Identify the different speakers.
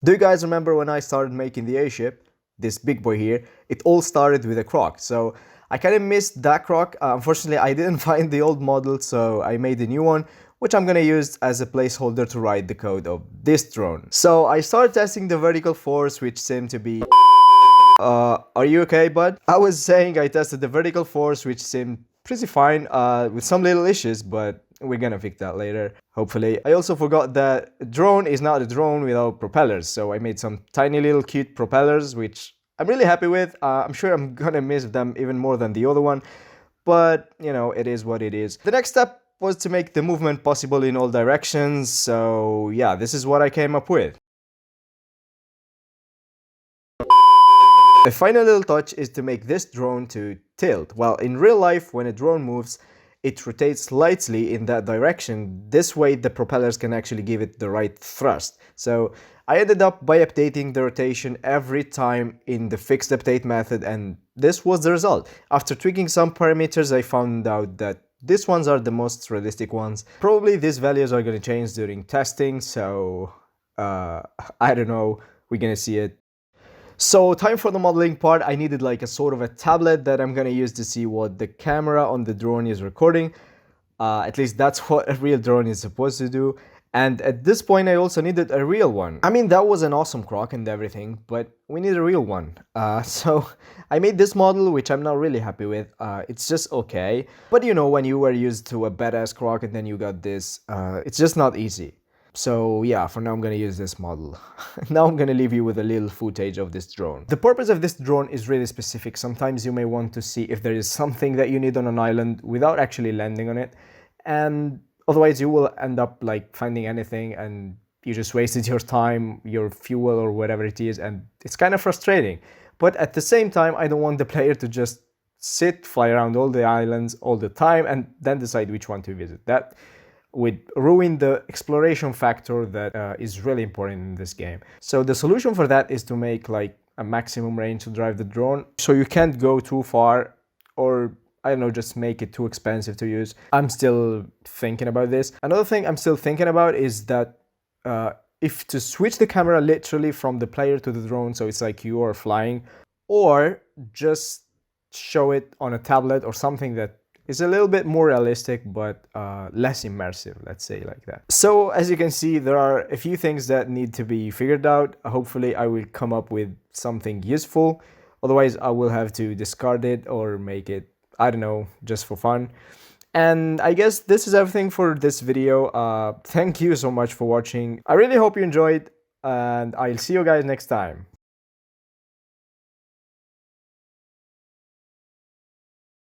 Speaker 1: Do you guys remember when I started making the A-ship, this big boy here? It all started with a croc, so I kind of missed that croc. Unfortunately, I didn't find the old model, so I made a new one, which I'm gonna use as a placeholder to write the code of this drone. So I started testing the vertical force, which seemed to be... are you okay, bud? I was saying I tested the vertical force, which seemed pretty fine, with some little issues, but we're gonna fix that later, hopefully. I also forgot that drone is not a drone without propellers, so I made some tiny little cute propellers, which I'm really happy with. I'm sure I'm gonna miss them even more than the other one, but you know, it is what it is. The next step was to make the movement possible in all directions, so yeah, this is what I came up with. A final little touch is to make this drone to tilt. Well, in real life, when a drone moves, it rotates slightly in that direction. This way the propellers can actually give it the right thrust. So I ended up by updating the rotation every time in the fixed update method, and this was the result. After tweaking some parameters, I found out that these ones are the most realistic ones. Probably these values are going to change during testing, so I don't know, we're gonna see it. So time for the modeling part. I needed like a sort of a tablet that I'm gonna use to see what the camera on the drone is recording. At least that's what a real drone is supposed to do. And at this point I also needed a real one. I mean, that was an awesome croc and everything, but we need a real one. So I made this model, which I'm not really happy with. It's just okay. But you know, when you were used to a badass croc and then you got this, it's just not easy. So yeah, for now I'm gonna use this model. Now I'm gonna leave you with a little footage of this drone. The purpose of this drone is really specific. Sometimes you may want to see if there is something that you need on an island without actually landing on it, and otherwise you will end up like finding anything and you just wasted your time, your fuel or whatever it is, and it's kind of frustrating. But at the same time, I don't want the player to just fly around all the islands all the time and then decide which one to visit. That would ruin the exploration factor that is really important in this game. So the solution for that is to make like a maximum range to drive the drone, so you can't go too far, or I don't know, just make it too expensive to use. I'm still thinking about this. Another thing I'm still thinking about is that if to switch the camera literally from the player to the drone, so it's like you are flying, or just show it on a tablet or something that is a little bit more realistic, but less immersive, let's say like that. So as you can see, there are a few things that need to be figured out. Hopefully I will come up with something useful. Otherwise I will have to discard it or make it, I don't know, just for fun. And I guess this is everything for this video. Thank you so much for watching. I really hope you enjoyed, and I'll see you guys next time.